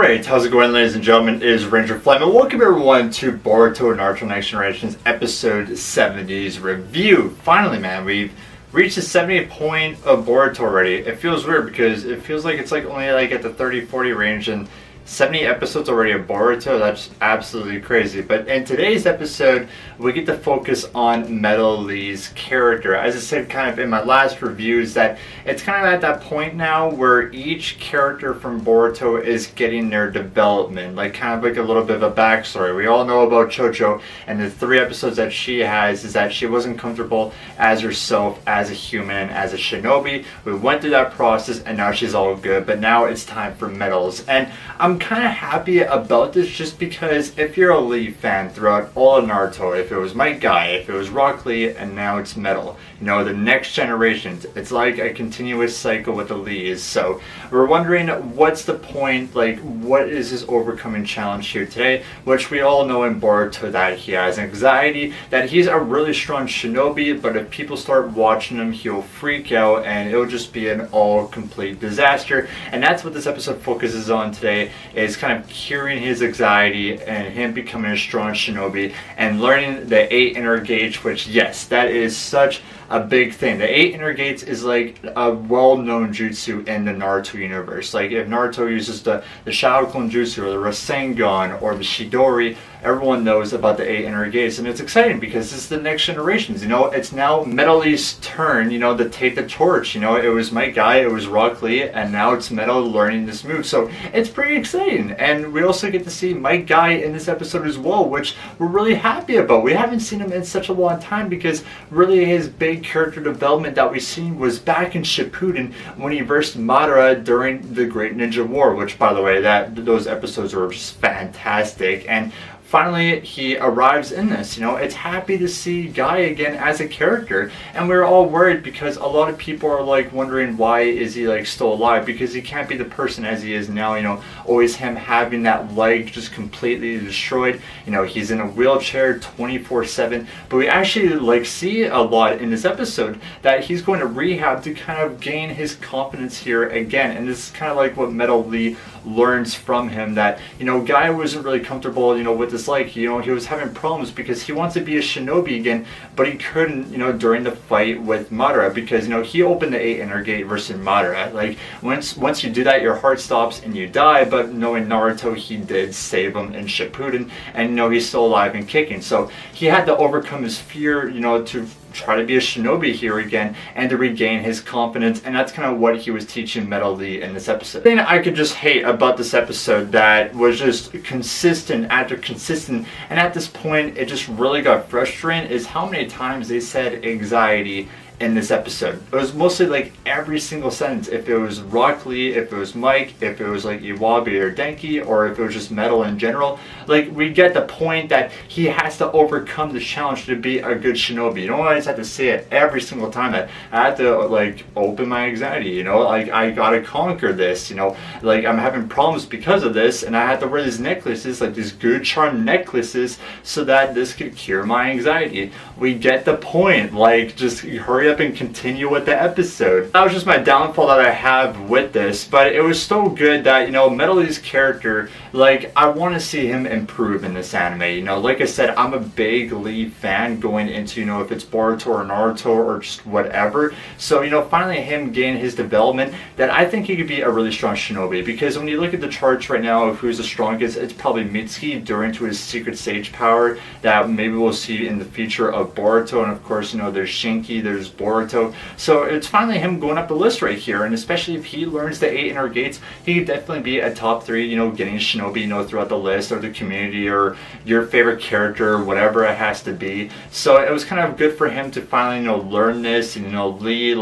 Alright, how's it going, ladies and gentlemen? It is Ranger Flame, and welcome everyone to Boruto Naruto Next Generation's episode 70's review. Finally, man, we've reached the 70th point of Boruto already. It feels weird because it feels like it's only at the 30-40 range, and 70 episodes already of Boruto. That's absolutely crazy. But in today's episode, we get to focus on Metal Lee's character. As I said kind of in my last reviews, that it's kind of at that point now where each character from Boruto is getting their development, kind of a little bit of a backstory. We all know about Chocho, and the 3 episodes that she has is that she wasn't comfortable as herself, as a human, as a shinobi. We went through that process, and now she's all good. But now it's time for medals, and I'm kind of happy about this just because if you're a Lee fan throughout all of Naruto, if it was my guy, if it was Rock Lee, and now it's Metal, the next generation, it's like a continuous cycle with the Lees. So we're wondering, what's the point, what is his overcoming challenge here today, which we all know in Boruto that he has anxiety, that he's a really strong shinobi, but if people start watching him, he'll freak out and it'll just be an all complete disaster. And that's what this episode focuses on today, is kind of curing his anxiety and him becoming a strong shinobi and learning the 8 inner gates, which, yes, that is such a big thing. The 8 inner gates is like a well-known jutsu in the Naruto universe. Like if Naruto uses the Shadow Clone Jutsu or the Rasengan or the Shidori, everyone knows about the 8 inner gates, and it's exciting because it's the next generations. It's now Metal Lee's turn, to take the torch. It was my guy, it was Rock Lee, and now it's Metal learning this move. So it's pretty exciting, and we also get to see my guy in this episode as well, which we're really happy about. We haven't seen him in such a long time because really his big character development that we've seen was back in Shippuden when he versed Madara during the Great Ninja War, which, by the way, those episodes were just fantastic. And finally, he arrives in this. It's happy to see Guy again as a character, and we're all worried because a lot of people are wondering why is he still alive, because he can't be the person as he is now. Always him having that leg just completely destroyed. He's in a wheelchair 24/7, but we actually see a lot in this episode that he's going to rehab to kind of gain his confidence here again, and this is kind of what Metal Lee learns from him, that Guy wasn't really comfortable with this leg. He was having problems because he wants to be a shinobi again, but he couldn't during the fight with Madara, because he opened the 8 inner gate versus Madara. Once you do that, your heart stops and you die. But knowing Naruto, he did save him in Shippuden, and he's still alive and kicking. So he had to overcome his fear to try to be a shinobi here again and to regain his confidence, and that's kind of what he was teaching Metal Lee in this episode. The thing I could just hate about this episode that was just consistent after consistent, and at this point it just really got frustrating, is how many times they said anxiety in this episode. It was mostly every single sentence. If it was Rock Lee, if it was Mike, if it was Iwabi or Denki, or if it was just Metal in general, we get the point that he has to overcome the challenge to be a good shinobi. You don't always have to say it every single time that I have to open my anxiety, I gotta conquer this, I'm having problems because of this, and I have to wear these necklaces, these good charm necklaces, so that this could cure my anxiety. We get the point. Just hurry up and continue with the episode. That was just my downfall that I have with this, but it was so good that Metal Lee's character, I want to see him improve in this anime. Like I said, I'm a big Lee fan going into if it's Boruto or Naruto or just whatever. So finally him gain his development, that I think he could be a really strong shinobi, because when you look at the charts right now of who's the strongest, it's probably Mitsuki due to his secret sage power that maybe we'll see in the future of Boruto, and of course there's Shinki, there's Boruto. So it's finally him going up the list right here, and especially if he learns the 8 inner gates, he could definitely be a top 3, getting shinobi, throughout the list, or the community, or your favorite character, whatever it has to be. So it was kind of good for him to finally, learn this, and Lee,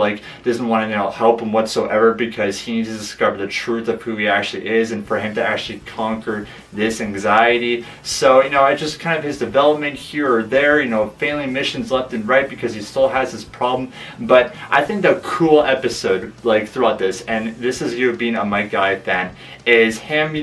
doesn't want to, help him whatsoever, because he needs to discover the truth of who he actually is, and for him to actually conquer this anxiety. So, it's just kind of his development here or there, failing missions left and right because he still has this problem. But I think the cool episode, throughout this, and this is you being a Mike Guy fan, is him,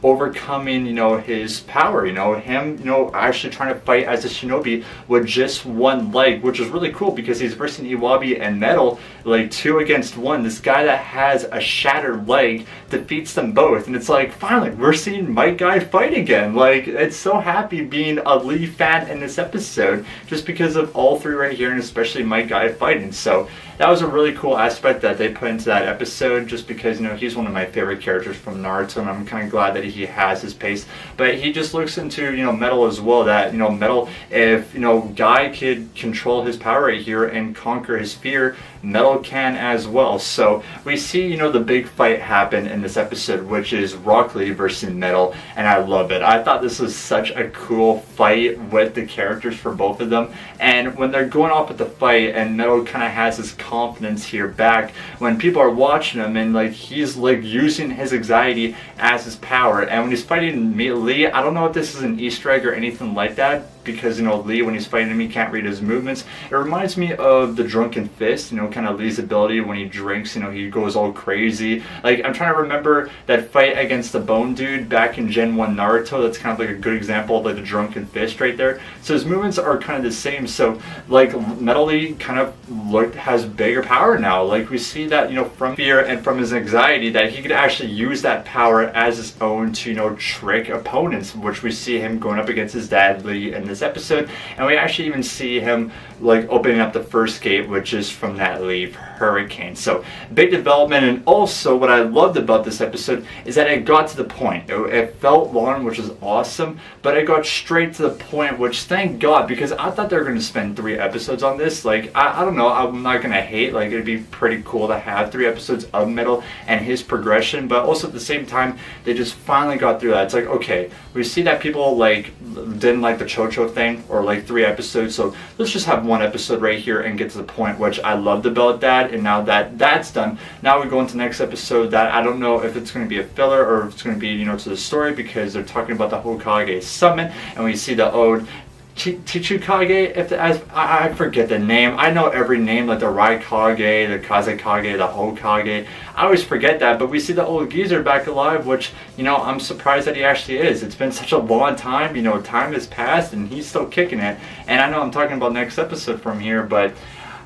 overcoming, his power, him, actually trying to fight as a shinobi with just one leg, which is really cool because he's versing Iwabi and Metal, 2 against 1. This guy that has a shattered leg defeats them both, and it's like, finally, we're seeing my guy fight again. Like, it's so happy being a Lee fan in this episode, just because of all three right here, and especially my guy fighting. So that was a really cool aspect that they put into that episode, just because, you know, he's one of my favorite characters from Naruto, and I'm kind of glad that he has his pace. But he just looks into, you know, Metal as well, that, you know, Metal, if, you know, Guy could control his power right here and conquer his fear, Metal can as well. So we see, you know, the big fight happen in this episode, which is Rock Lee versus Metal, and I love it. I thought this was such a cool fight with the characters for both of them, and when they're going off with the fight, and Metal kind of has his confidence here back when people are watching him, and like he's like using his anxiety as his power. And when he's fighting Lee, I don't know if this is an Easter egg or anything like that, because, you know, Lee, when he's fighting him, he can't read his movements. It reminds me of the Drunken Fist, you know, kind of Lee's ability when he drinks, you know, he goes all crazy. Like, I'm trying to remember that fight against the Bone Dude back in Gen 1 Naruto. That's kind of like a good example of like the Drunken Fist right there. So his movements are kind of the same. So like Metal Lee kind of has bigger power now. Like, we see that, you know, from fear and from his anxiety, that he could actually use that power as his own to, you know, trick opponents, which we see him going up against his dad Lee in this episode. And we actually even see him like opening up the first gate, which is from that Lee Hurricane. So big development. And also what I loved about this episode is that it got to the point. It felt long, which was awesome, but it got straight to the point, which thank God, because I thought they were going to spend 3 episodes on this. Like, I don't know, I'm not going to hate, like, it'd be pretty cool to have 3 episodes of Metal and his progression, but also at the same time, they just finally got through that. It's like, okay, we see that people like didn't like the Chocho thing, or like 3 episodes, so let's just have 1 episode right here and get to the point, which I loved about that. And now that that's done, now we go into the next episode that I don't know if it's going to be a filler or if it's going to be, you know, to the story, because they're talking about the Hokage summon, and we see the ode Chichukage, I forget the name. I know every name, like the Raikage, the Kazekage, the Hokage. I always forget that, but we see the old geezer back alive, which, you know, I'm surprised that he actually is. It's been such a long time, you know, time has passed and he's still kicking it. And I know I'm talking about next episode from here, but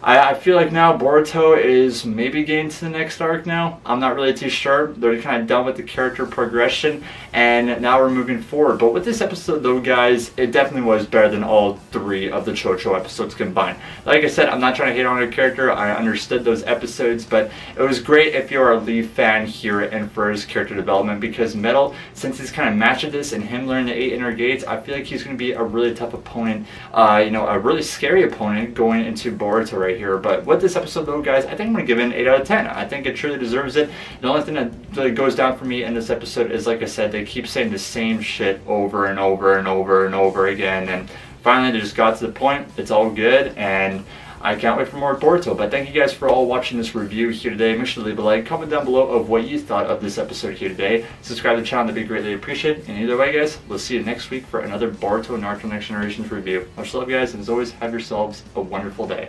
I feel like now Boruto is maybe getting to the next arc now. I'm not really too sure. They're kind of done with the character progression, and now we're moving forward. But with this episode, though, guys, it definitely was better than all 3 of the Chocho episodes combined. Like I said, I'm not trying to hate on a character. I understood those episodes, but it was great if you're a Lee fan here and for his character development, because Metal, since he's kind of matched at this and him learning the 8 inner gates, I feel like he's going to be a really tough opponent, you know, a really scary opponent going into Boruto right here. But with this episode, though, guys, I think I'm going to give it an 8 out of 10. I think it truly deserves it. The only thing that really goes down for me in this episode is, like I said, they keep saying the same shit over and over and over and over again, and finally they just got to the point. It's all good, and I can't wait for more Boruto. But thank you guys for all watching this review here today. Make sure to leave a like, comment down below of what you thought of this episode here today. Subscribe to the channel, that'd be greatly appreciated. And either way, guys, we'll see you next week for another Boruto Naruto Next Generations review. Much love, guys, and as always, have yourselves a wonderful day.